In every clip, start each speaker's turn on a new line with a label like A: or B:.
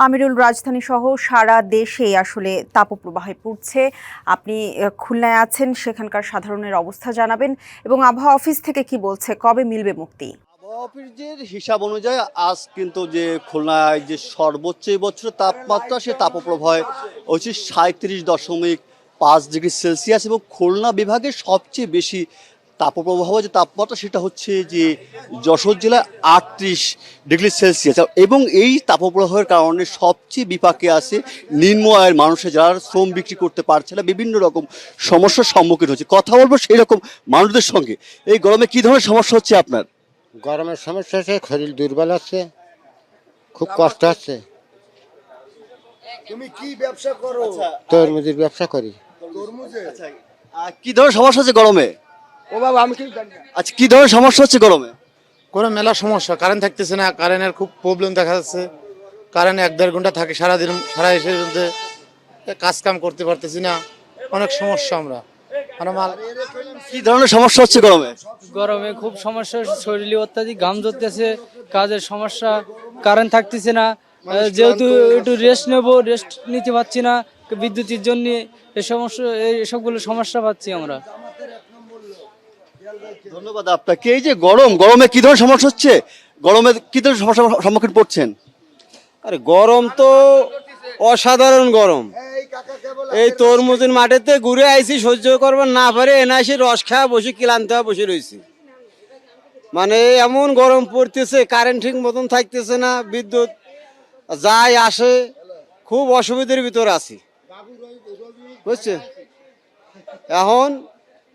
A: আমিরুল, রাজধানী সহ সারা দেশে আসলে তাপপ্রবাহে পড়ছে। আপনি খুলনায় আছেন, সেখানকার সাধারণের অবস্থা জানাবেন এবং আবহাওয়া অফিস থেকে কি বলছে, কবে মিলবে মুক্তি?
B: আবহাওয়া অফিসের হিসাব অনুযায়ী আজ কিন্তু যে খুলনায় যে সর্বোচ্চ এই বছরের তাপমাত্রা সে তাপপ্রবাহে হচ্ছে 37.5 ডিগ্রি সেলসিয়াস, এবং খুলনা বিভাগের সবচেয়ে বেশি তাপপ্রবাহ যে তাপমাত্রা সেটা হচ্ছে যে যশোর জেলায় 38 ডিগ্রি সেলসিয়াস। এবং এই তাপপ্রবাহের কারণে সবচেয়ে বিপাকে আছে নিম্ন আয়ের মানুষের, যারা শ্রম বিক্রি করতে পারছে না, বিভিন্ন রকম সমস্যার সম্মুখীন হচ্ছে। কথা বলবো সেই রকম মানুষদের সঙ্গে। এই গরমে কি ধরনের সমস্যা হচ্ছে আপনার?
C: গরমের সমস্যা আছে, শরীর দুর্বল আছে, খুব কষ্ট হচ্ছে।
D: তুমি কি ব্যবসা করো?
C: তরমুজের ব্যবসা করি।
D: তরমুজে?
B: কি ধরনের সমস্যা হচ্ছে গরমে?
D: ও বাবা, আমি কি জানি না।
B: আচ্ছা, কি ধরনের সমস্যা হচ্ছে গরমে?
E: কোনো মেলা সমস্যা, কারেন্ট থাকতেছে না, কারেন্টের খুব প্রবলেম দেখা যাচ্ছে। কারেন্ট 1-1.5 ঘন্টা থাকে সারাদিন, সারা দেশের মধ্যে কাজ কাম করতে পারতেছি না, অনেক সমস্যা আমরা মাল।
B: কি ধরনের সমস্যা হচ্ছে গরমে?
F: গরমে খুব সমস্যা, শরীরে অত্যাধিক ঘাম ঝরতেছে, কাজের সমস্যা, কারেন্ট থাকতেছে না, যেহেতু একটু রেস্ট নেব, রেস্ট নিতে পারছি না বিদ্যুতের জন্য। এই সমস্যা, এসবগুলো সমস্যা পাচ্ছি আমরা।
B: ধন্যবাদ আপনাকে। এই যে গরমে কি ধরনের সমস্যা হচ্ছে? গরমে কি ধরনের সমস্যার সম্মুখীন পড়ছেন?
G: আরে গরম তো অসাধারণ গরম। এই তরমুজের মাঠেতে ঘুরে আইছি, সহ্য করবার না পারে এনে এসে রস খাওয়া বসে ক্লান্ত হয়ে বসে রয়েছি। মানে এমন গরম পড়তেছে, কারেন্ট ঠিক মতন থাকতেছে না, বিদ্যুৎ যায় আসে, খুব অসুবিধার ভিতর আছি, বুঝছে। এখন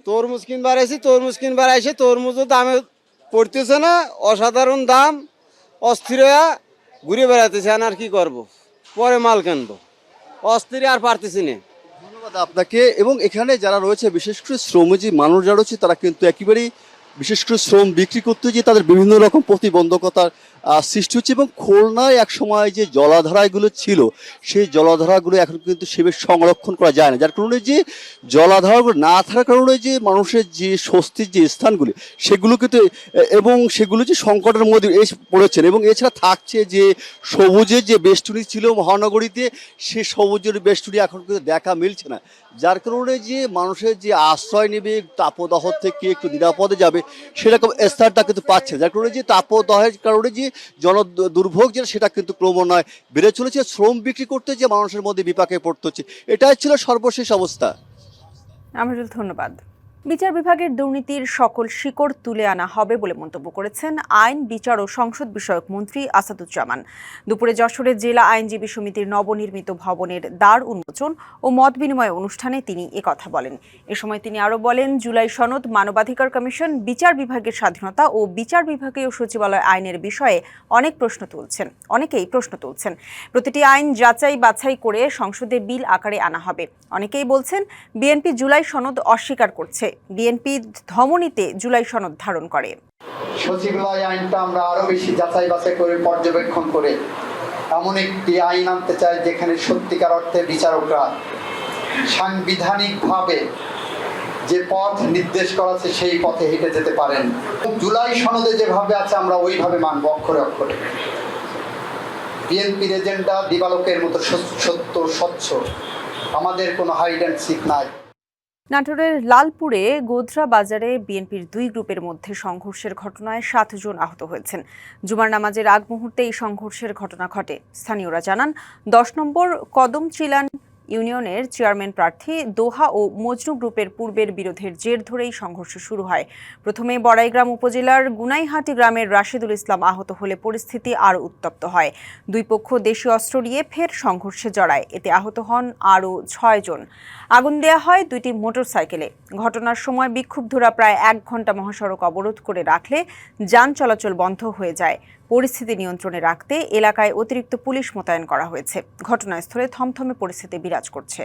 G: তরমুজ কিনবার আইছি, তরমুজও দামে পড়তেছে না, অসাধারণ দাম, অস্থির হয়ে ঘুরে বেড়াতেছে। আর কি করব, পরে মাল কিনবো, অস্থির আর পারতেছি না।
B: ধন্যবাদ আপনাকে। এবং এখানে যারা রয়েছে, বিশেষ করে শ্রমজীবী মানুষ যারা রয়েছে, তারা কিন্তু একেবারেই বিশেষ করে শ্রম বিক্রি করতে গিয়ে তাদের বিভিন্ন রকম প্রতিবন্ধকতার সৃষ্টি হচ্ছে। এবং খুলনায় এক সময় যে জলাধারাগুলো ছিল, সেই জলাধারাগুলো এখন কিন্তু সেভাবে সংরক্ষণ করা যায় না, যার কারণে যে জলাধারাগুলো না থাকার কারণে যে মানুষের যে স্বস্তির যে স্থানগুলি, সেগুলো কিন্তু এবং সেগুলো যে সংকটের মধ্যে পড়েছেন। এবং এছাড়া থাকছে যে সবুজের যে বেষ্টনী ছিল মহানগরীতে, সে সবুজের বেষ্টনী এখন কিন্তু দেখা মিলছে না, যার কারণে যে মানুষের যে আশ্রয় নেবে, তাপদাহ থেকে একটু নিরাপদে যাবে, সেরকম স্থানটা কিন্তু পাচ্ছে না, যার কারণে যে তাপদাহের কারণে যে জন দুর্ভোগ যেটা, সেটা কিন্তু ক্রমান্বয়ে বেড়ে চলেছে। শ্রম বিক্রি করতে যে মানুষের মধ্যে বিপাকে পড়তে হচ্ছে, এটাই ছিল সর্বশেষ অবস্থা।
A: আমিরুল, ধন্যবাদ। বিচার বিভাগের দুর্নীতির সকল শিকড় তুলে আনা হবে বলে মন্তব্য করেছেন আইন, বিচার ও সংসদ বিষয়ক মন্ত্রী আসাদুজ্জামান। দুপুরে যশোরের জেলা আইনজীবী সমিতির নবনির্মিত ভবনের দ্বার উন্মোচন ও মত বিনিময় অনুষ্ঠানে তিনি একথা বলেন। এ সময় তিনি আরও বলেন, জুলাই সনদ, মানবাধিকার কমিশন, বিচার বিভাগের স্বাধীনতা ও বিচার বিভাগীয় সচিবালয় আইনের বিষয়ে অনেকেই প্রশ্ন তুলছেন। প্রতিটি আইন যাচাই বাছাই করে সংসদে বিল আকারে আনা হবে। অনেকেই বলছেন, বিএনপি জুলাই সনদ অস্বীকার করছে, বিএনপি ধমনীতে জুলাই সনদ ধারণ করে।
H: সচিবালয় আইনটা আমরা আরো বেশি যাচাই বাছাই করে পর্যবেক্ষণ করে এমন একটি আইন আনতে চাই, যেখানে সত্যিকার অর্থে বিচারকরা সাংবিধানিকভাবে যে পথ নির্দেশ করা আছে সেই পথে হেঁটে যেতে পারেন। জুলাই সনদে যেভাবে আছে আমরা ওইভাবে মানব, অক্ষরে অক্ষরে। বিএনপির এজেন্ডা দিবালোকের মতো সত্য, স্বচ্ছ, আমাদের কোনো হাইড অ্যান্ড সিক নাই।
A: নাটোরের লালপুরে গোধরা বাজারে বিএনপির দুই গ্রুপের মধ্যে সংঘর্ষের ঘটনায় 7 জন আহত হয়েছেন। জুমার নামাজের আগ মুহূর্তে এই সংঘর্ষের ঘটনা ঘটে। স্থানীয়রা জানান, 10 নম্বর কদমচিলান ইউনিয়নের চেয়ারম্যান প্রার্থী দোহা ও মজনু গ্রুপের পূর্বের বিরোধের জের ধরেই সংঘর্ষ শুরু হয়। প্রথমে বড়াইগ্রাম উপজেলার গুনাইহাটি গ্রামের রাশেদুল ইসলাম আহত হলে পরিস্থিতি আরও উত্তপ্ত হয়। দুই পক্ষ দেশীয় অস্ত্র নিয়ে ফের সংঘর্ষে জড়ায়, এতে আহত হন আরও 6 জন। আগুন দেয়া হয় দুইটি মোটরসাইকেলে। ঘটনার সময় বিক্ষুব্ধরা প্রায় 1 ঘন্টা মহাসড়ক অবরোধ করে রাখলে যান চলাচল বন্ধ হয়ে যায়। পরিস্থিতি নিয়ন্ত্রণে রাখতে এলাকায় অতিরিক্ত পুলিশ মোতায়েন করা হয়েছে। ঘটনাস্থলে থমথমে পরিস্থিতি বিরাজ করছে।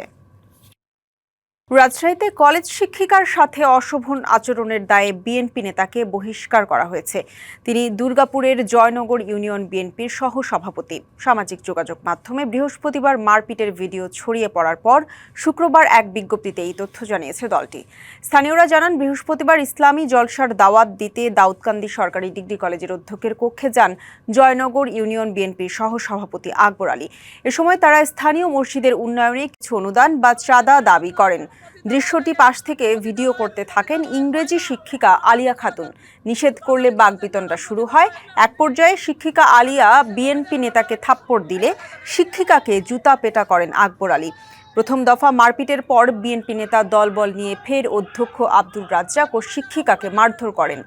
A: রাজশাহীতে কলেজ শিক্ষিকার সাথে অশোভন আচরণের দায়ে বিএনপি নেতাকে বহিষ্কার করা হয়েছে। তিনি দুর্গাপুরের জয়নগর ইউনিয়ন বিএনপির সহ সভাপতি। সামাজিক যোগাযোগ মাধ্যমে বৃহস্পতিবার মারপিটের ভিডিও ছড়িয়ে পড়ার পর শুক্রবার এক বিজ্ঞপ্তিতে এই তথ্য জানিয়েছে দলটি। স্থানীয়রা জানান, বৃহস্পতিবার ইসলামী জলসার দাওয়াত দিতে দাউদকান্দি সরকারি ডিগ্রি কলেজের অধ্যক্ষের কক্ষে যান জয়নগর ইউনিয়ন বিএনপির সহ সভাপতি আকবর আলী। এ সময় তারা স্থানীয় মসজিদের উন্নয়নে কিছু অনুদান বা চাঁদা দাবি করেন। দৃশ্যটি পাশ থেকে ভিডিও করতে থাকেন ইংরেজি শিক্ষিকা আলিয়া খাতুন। নিষেধ করলে বাকবিতণ্ডা শুরু হয়। এক পর্যায়ে শিক্ষিকা আলিয়া বিএনপি নেতাকে থাপ্পড় দিলে শিক্ষিকাকে জুতা পেটা করেন আকবর আলী। প্রথম দফা মারপিটের পর বিএনপি নেতা দলবল নিয়ে ফের অধ্যক্ষ আব্দুর রাজ্জাক ও শিক্ষিকাকে মারধর করেন।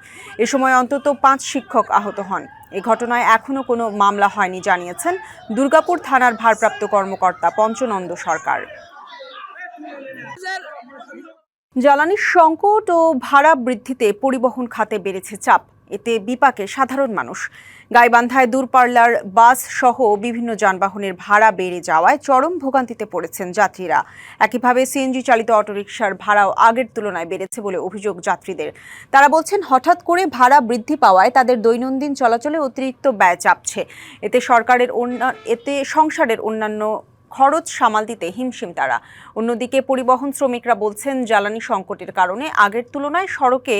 A: এ সময় অন্তত 5 শিক্ষক আহত হন। এ ঘটনায় এখনো কোনো মামলা হয়নি জানিয়েছেন দুর্গাপুর থানার ভারপ্রাপ্ত কর্মকর্তা পঞ্চনন্দ সরকার। জ্বালানির সংকট ও ভাড়া বৃদ্ধিতে পরিবহন খাতে বেড়েছে চাপ। এতে বিপাকে সাধারণ মানুষ। গাইবান্ধায় দূরপাল্লার বাস সহ বিভিন্ন যানবাহনের ভাড়া বেড়ে যাওয়ায় চরম ভোগান্তিতে পড়েছেন যাত্রীরা। একইভাবে সিএনজি চালিত অটোরিকশার ভাড়াও আগের তুলনায় বেড়েছে বলে অভিযোগ যাত্রীদের। তারা বলছেন, হঠাৎ করে ভাড়া বৃদ্ধি পাওয়ায় তাদের দৈনন্দিন চলাচলে অতিরিক্ত ব্যয় চাপছে। এতে সংসারের অন্যান্য খরচ সামাল দিতে হিমশিম তারা। অন্যদিকে পরিবহন শ্রমিকরা বলছেন, জ্বালানি সংকটের কারণে আগের তুলনায় সড়কে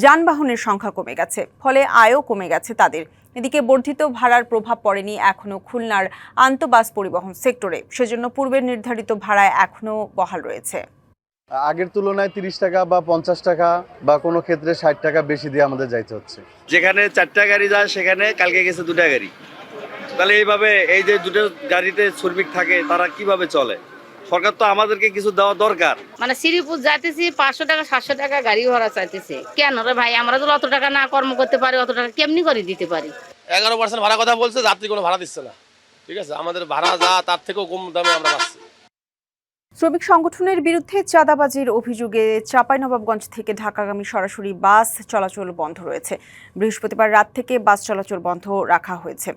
A: যানবাহনের সংখ্যা কমে গেছে, ফলে আয়ও কমে গেছে তাদের। এদিকে বর্ধিত ভাড়ার প্রভাব পড়েনি এখনও খুলনার আন্তঃবাস পরিবহন সেক্টরে। সেজন্য পূর্বের নির্ধারিত ভাড়ায় এখনও বহাল রয়েছে।
I: আগের তুলনায় 30 টাকা বা 50 টাকা বা কোনো ক্ষেত্রে 60 টাকা বেশি দিয়ে আমাদের যাইতে হচ্ছে।
J: যেখানে 4টা গাড়ি যায় সেখানে কালকে গেছে 2টা গাড়ি। তাহলে এইভাবে এই যে 2টো গাড়িতে শ্রমিক থাকে তারা কিভাবে চলে? সরকার তো আমাদেরকে কিছু দেওয়া দরকার।
K: মানে শ্রীপুর যাইতেছি 500 টাকা 700 টাকা গাড়ি ভাড়া চাইতেছে। কেন রে ভাই, আমরা তো অত টাকা না কর্ম করতে পারি, অত টাকা কেমনি করে দিতে পারি?
L: 11% ভাড়া কথা বলছে, যাত্রী কোনো ভাড়া দিচ্ছে না। ঠিক আছে, আমাদের ভাড়া যা তার থেকেও কম দামে আমরা পাচ্ছি।
A: শ্রমিক সংগঠনের বিরুদ্ধে চাঁদাবাজির অভিযোগে চাঁপাইনবাবগঞ্জ থেকে ঢাকাগামী সরাসরি বাস চলাচল বন্ধ রয়েছে। বৃহস্পতিবার রাত থেকে বাস চলাচল বন্ধ রাখা হয়েছে।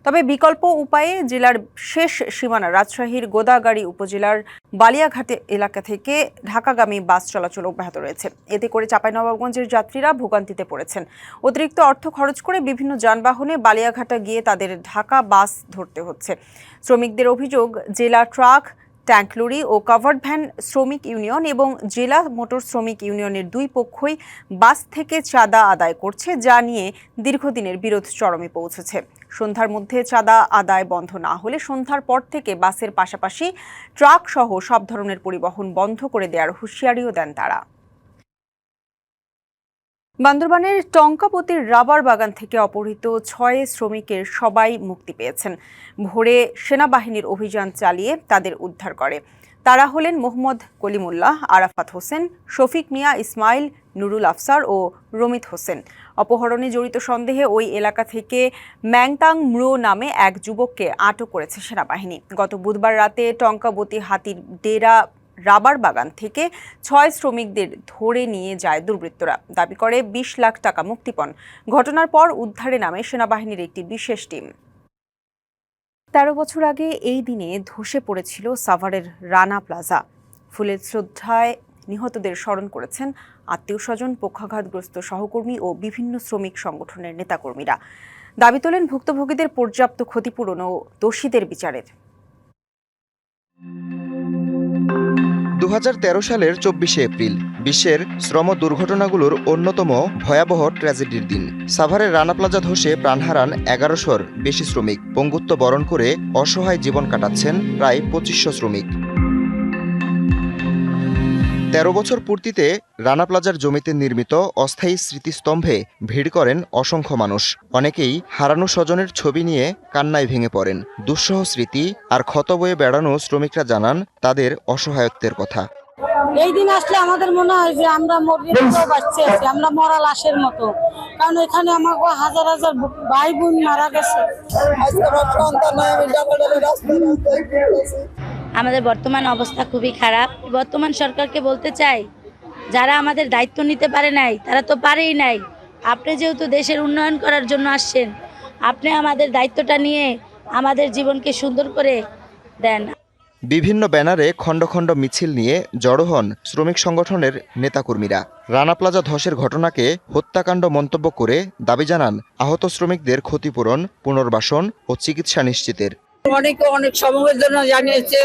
A: তবে বিকল্প উপায়ে জেলার শেষ সীমানা রাজশাহীর গোদাগাড়ী উপজেলার বালিয়াঘাট এলাকা থেকে ঢাকাগামী বাস চলাচল অব্যাহত রয়েছে। এতে করে চাঁপাইনবাবগঞ্জের যাত্রীরা ভোগান্তিতে পড়েছেন। অতিরিক্ত অর্থ খরচ করে বিভিন্ন যানবাহনে বালিয়াঘাটে গিয়ে তাদের ঢাকা বাস ধরতে হচ্ছে। শ্রমিকদের অভিযোগ, জেলা ট্রাক, ট্যাঙ্ক লরি ও কাভার্ড ভ্যান শ্রমিক ইউনিয়ন এবং জেলা মোটর শ্রমিক ইউনিয়নের 2 পক্ষই বাস থেকে চাঁদা আদায় করছে, যা নিয়ে দীর্ঘদিনের বিরোধ চরমে পৌঁছেছে। সন্ধ্যার মধ্যে চাঁদা আদায় বন্ধ না হলে সন্ধ্যার পর থেকে বাসের পাশাপাশি ট্রাক সহ সব ধরনের পরিবহন বন্ধ করে দেওয়ার হুঁশিয়ারিও দেন তারা। বান্দরবানের টঙ্কাপতির রাবার বাগান থেকে অপহৃত 6 শ্রমিকের সবাই মুক্তি পেয়েছেন। ভোরে সেনাবাহিনীর অভিযান চালিয়ে তাদের উদ্ধার করে। তারা হলেন মোহাম্মদ কলিমুল্লাহ, আরাফাত হোসেন, শফিক মিয়া, ইসমাইল, নুরুল আফসার ও রমিত হোসেন। অপহরণে জড়িত সন্দেহে ওই এলাকা থেকে ম্যাংতাং ম্রো নামে এক যুবককে আটক করেছে সেনাবাহিনী। গত বুধবার রাতে টঙ্কাবতী হাতির ডেরা রাবার বাগান থেকে 6 শ্রমিকদের ধরে নিয়ে যায় দুর্বৃত্তরা। দাবি করে 20 লাখ টাকা মুক্তিপণ। ঘটনার পর উদ্ধারে নামে সেনাবাহিনীর একটি বিশেষ টিম। 13 বছর আগে এই দিনে ধসে পড়েছিল সাভারের রানা প্লাজা। ফুলের শ্রদ্ধায় নিহতদের স্মরণ করেছেন আত্মীয়-স্বজন, পক্ষাঘাতগ্রস্ত সহকর্মী ও বিভিন্ন শ্রমিক সংগঠনের নেতাকর্মীরা। দাবি তোলেন ভুক্তভোগীদের পর্যাপ্ত ক্ষতিপূরণ ও দোষীদের বিচারের।
M: 2013 সালের 24শে এপ্রিল বিশ্বের শ্রম দুর্ঘটনাগুলোর অন্যতম ভয়াবহ ট্র্যাজেডির দিন। সাভারের রানা প্লাজা ধসে প্রাণ হারান 1100-র বেশি শ্রমিক। পঙ্গুত্ব বরণ করে অসহায় জীবন কাটাচ্ছেন প্রায় 2500 শ্রমিক। 13 বছর পূর্তিতে রানা প্লাজার জমিতে নির্মিত অস্থায়ী স্মৃতিস্তম্ভে ভিড় করেন অসংখ্য মানুষ। অনেকেই হারানো স্বজনের ছবি নিয়ে কান্নায় ভেঙে পড়েন। দুঃসহ স্মৃতি আর ক্ষত বয়ে বেড়ানো শ্রমিকরা জানান তাদের অসহায়ত্বের কথা।
N: এই দিন আসলে আমাদের মনে হয় যে আমরা বাঁচতে আছি, আমরা মরা লাশের মতো। কারণ এখানে আমার হাজার হাজার ভাই বোন মারা গেছে।
K: আমাদের বর্তমান অবস্থা খুবই খারাপ। বর্তমান সরকারকে বলতে চাই, যারা আমাদের দায়িত্ব নিতে পারে নাই তারা তো পারেই নাই। আপনি যেহেতু দেশের উন্নয়ন করার জন্য আসছেন, আপনি আমাদের দায়িত্বটা নিয়ে আমাদের জীবনকে সুন্দর করে দেন।
M: বিভিন্ন ব্যানারে খণ্ড খণ্ড মিছিল নিয়ে জড়ো হন শ্রমিক সংগঠনের নেতাকর্মীরা। রানা প্লাজা ধসের ঘটনাকে হত্যাকাণ্ড মন্তব্য করে দাবি জানান আহত শ্রমিকদের ক্ষতিপূরণ, পুনর্বাসন ও চিকিৎসা নিশ্চিতের।
N: অনেকে অনেক সমবেদনা জানিয়েছে,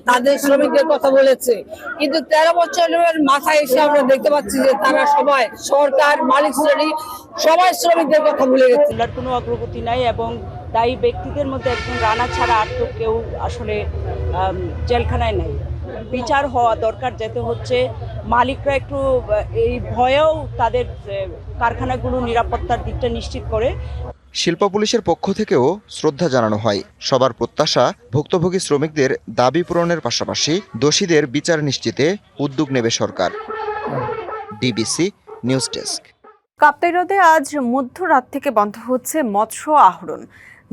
N: তাদের শ্রমিকদের কথা বলেছে, কিন্তু 13 বছরের মাথায় এসে আমরা দেখতে পাচ্ছি যে তারা সবাই, সরকার, মালিক শ্রেণী সবাই শ্রমিকদের কথা ভুলে গেছে।
K: কোনো অগ্রগতি নাই এবং দায়ী ব্যক্তিদের মধ্যে একজন রানা ছাড়া আর তো কেউ আসলে জেলখানায় নাই। বিচার হওয়া দরকার, যেতে হচ্ছে মালিকরা একটু এই ভয়েও তাদের কারখানাগুলো নিরাপত্তার দিকটা নিশ্চিত করে।
M: শিল্প পুলিশের পক্ষ থেকেও শ্রদ্ধা জানানো হয়। সবার প্রত্যাশা ভুক্তভোগী শ্রমিকদের দাবি পূরণের পাশাপাশি দোষীদের বিচার নিশ্চিতে উদ্যোগ নেবে সরকার। DBC news desk.
A: কাপ্তাই হ্রদে আজ মধ্যরাত থেকে বন্ধ হচ্ছে মৎস্য আহরণ।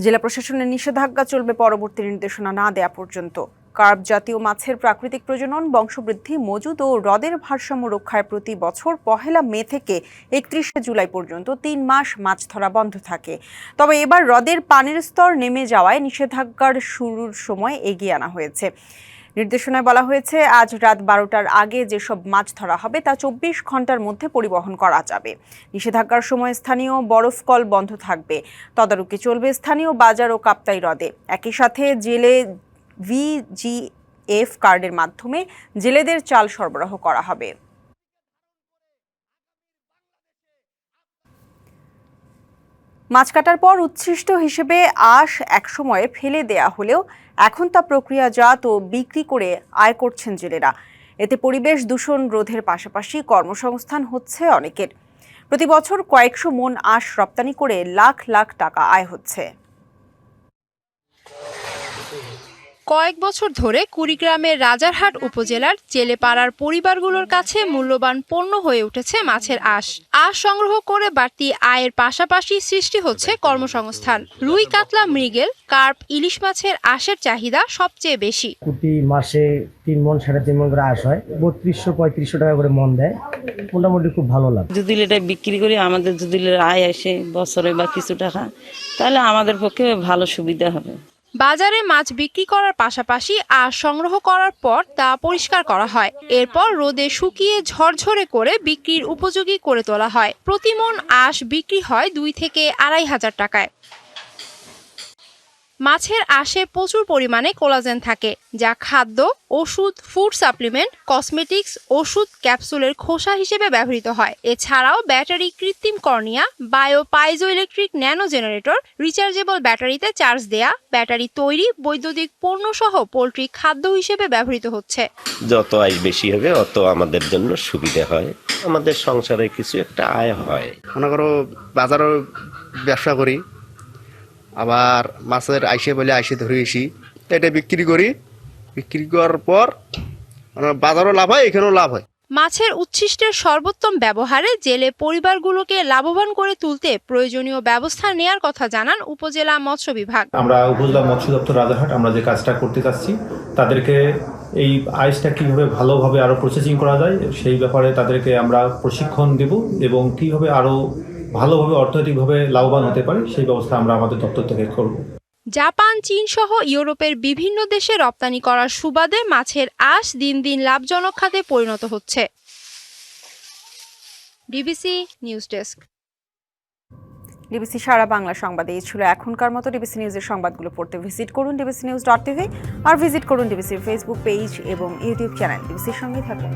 A: জেলা প্রশাসনের নিষেধাজ্ঞা চলবে পরবর্তী নির্দেশনা না দেয়া পর্যন্ত। কার্প জাতীয় মাছের প্রাকৃতিক প্রজনন, বংশবৃদ্ধি, মজুদ ও হ্রদের ভারসাম্য রক্ষায় প্রতি বছর 1 মে থেকে 31 জুলাই পর্যন্ত 3 মাস মাছ ধরা বন্ধ থাকে। তবে এবার হ্রদের পানির স্তর নেমে যাওয়ায় নিষেধাজ্ঞার শুরুর সময় এগিয়ে আনা হয়েছে। নির্দেশনায় বলা হয়েছে, আজ রাত 12টার আগে যেসব মাছ ধরা হবে তা 24 ঘন্টার মধ্যে পরিবহন করা যাবে। নিষেধাজ্ঞার সময় স্থানীয় বরফ কল বন্ধ থাকবে। তদারকি চলবে স্থানীয় বাজার ও কাপ্তাই হ্রদে। একই সাথে জেলে VGF কার্ডের মাধ্যমে জেলেদের চাল সরবরাহ করা হবে। মাছ কাটার পর উচ্ছিষ্ট হিসেবে আঁশ একসময় ফেলে দেয়া হলেও এখন তা প্রক্রিয়াজাত ও বিক্রি করে আয় করছেন জেলেরা। এতে পরিবেশ দূষণ রোধের পাশাপাশি কর্মসংস্থান হচ্ছে অনেকের। প্রতি বছর কয়েকশো মন আঁশ রপ্তানি করে লাখ লাখ টাকা আয় হচ্ছে।
O: কয়েক বছর ধরে কুড়িগ্রামের রাজারহাট উপজেলার জেলেপাড়ার পরিবারগুলোর কাছে মূল্যবান পণ্য হয়ে উঠেছে মাছের আঁশ। আঁশ সংগ্রহ করে বাড়তি আয়ের পাশাপাশি সৃষ্টি হচ্ছে কর্মসংস্থান। রুই, কাতলা, মৃগেল, কার্প, ইলিশ মাছের আঁশের চাহিদা সবচেয়ে বেশি।
F: প্রতি মাসে 3 মণ 3.5 মণ করে আঁশ হয়, 3200-3500 টাকা করে মণ দেয়। মোটামুটি খুব ভালো লাভ।
K: যদি এটা বিক্রি করি আমাদের যদি আয় আসে বছরে বা কিছু টাকা, তাহলে আমাদের পক্ষে ভালো সুবিধা হবে।
O: বাজারে মাছ বিক্রি করার পাশাপাশি আঁশ সংগ্রহ করার পর তা পরিষ্কার করা হয়। এরপর রোদে শুকিয়ে ঝরঝরে করে বিক্রির উপযোগী করে তোলা হয়। প্রতি মণ আঁশ বিক্রি হয় 2 থেকে 2500 টাকায়। মাছের আঁশে প্রচুর পরিমাণে কোলাজেন থাকে, যা খাদ্য, ওষুধ, ফুড সাপ্লিমেন্ট, কসমেটিক্স, ওষুধ, ক্যাপসুলের খোসা হিসেবে ব্যবহৃত হয়। এছাড়াও ব্যাটারি, কৃত্রিম cornea, bio piezo electric nano generator, rechargeable ব্যাটারিতে চার্জ দেয়া, ব্যাটারি তৈরি, বৈদ্যুতিক পণ্য সহ পোল্ট্রি খাদ্য হিসেবে ব্যবহৃত হচ্ছে।
P: যত আয় বেশি হবে অত আমাদের জন্য সুবিধা হয়, আমাদের সংসারে কিছু একটা আয় হয়।
Q: মনে করো বাজারও ব্যবসা করি, আবার মাছের আইসে বলে আইসে ধরে এসি, এটা বিক্রি করি। বিক্রি করার পর বাজারও লাভ হয়, এখানেও লাভ হয়।
O: মাছের উচ্ছিষ্টের সর্বোত্তম ব্যবহারে জেলে পরিবারগুলোকে লাভবান করে তুলতে প্রয়োজনীয় ব্যবস্থা নেয়ার কথা জানান উপজেলা মৎস্য বিভাগ।
R: আমরা উপজেলা মৎস্য দপ্তর রাজারহাট আমরা যে কাজটা করতে চাচ্ছি, তাদেরকে এই আইসটা কিভাবে ভালোভাবে আরো প্রসেসিং করা যায় সেই ব্যাপারে তাদেরকে আমরা প্রশিক্ষণ দেব এবং কিভাবে আরো ভালোভাবে অর্থনৈতিকভাবে লাভবান হতে পারে সেই ব্যবস্থা আমরা আমাদের দপ্তর থেকে করব।
O: জাপান, চীন সহ ইউরোপের বিভিন্ন দেশে রপ্তানি করার সুবাদে মাছের আঁশ দিন দিন লাভজনক খাতে পরিণত হচ্ছে। DBC news desk.
A: ডিবিসি সারা বাংলা সংবাদে এই ছিল এখনকার মতো। ডিবিসি নিউজের সংবাদগুলো পড়তে ভিজিট করুন dbcnews.tv আর ভিজিট করুন ডিবিসির ফেসবুক পেজ এবং ইউটিউব চ্যানেল। ডিবিসির সঙ্গেই থাকুন।